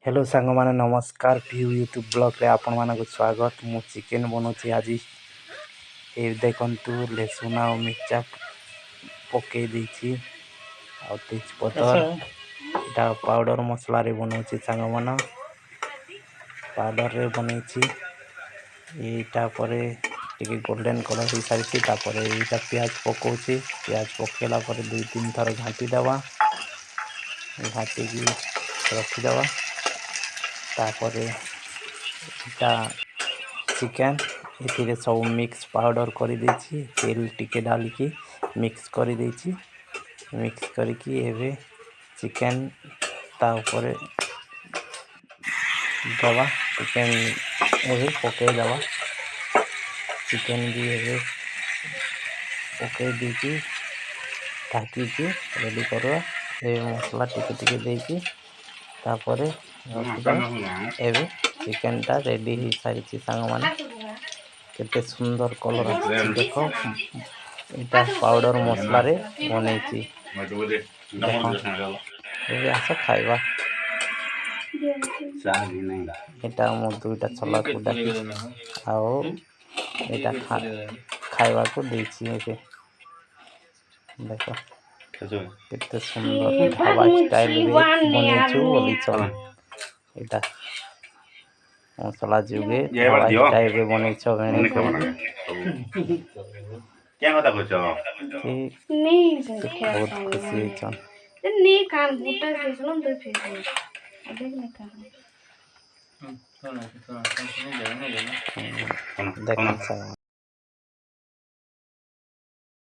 Hello सांग माने नमस्कार व्यू यूट्यूब ब्लॉग रे आपण मानक स्वागत। मु चिकेन बनौछि आज। ए देखंतु लहसुन और मिर्चा पके देछि और तेजपत्तर एटा पाउडर मसला रे बनौछि सांग मन। पाउडर रे बनैछि एटा परे टिके गोल्डन कलर ही सारिछि तापरे एटा प्याज पकोछि। प्याज पकेला परे 2-3 थर घाटी देवा। घाटी की रखी देवा। तापरे एटा चिकेन एथिरे सब मिक्स पाउडर कर देछि। तेल टिके डालिकी मिक्स कर देछि। मिक्स करके एबे चिकेन ता ऊपर दवा। चिकेन एबे पके दवा। चिकेन भी एबे पके देछि ढाकी की रेडी करवा। ए मसला टिके टिके देछि तापरे एबे चिकेन टा रेडी ही सारी सांग माने। केते सुंदर कलर आछि देखो। एटा पाउडर मसला रे बनैछि देखो। एबे आस खाइबा। एटा मो दुईटा छला को डाकी आओ एटा खाइबा को देछि। एबे देखो केते सुंदर ढाबा स्टाइल रे बनैछु बोली चल। एटा मसला जुगे ढाबा स्टाइल रे बनैछो गणे क्या होता कुछ नहीं बहुत खुशी है चल नहीं कान बूटा के सुनो तो फिर देखने का देखो।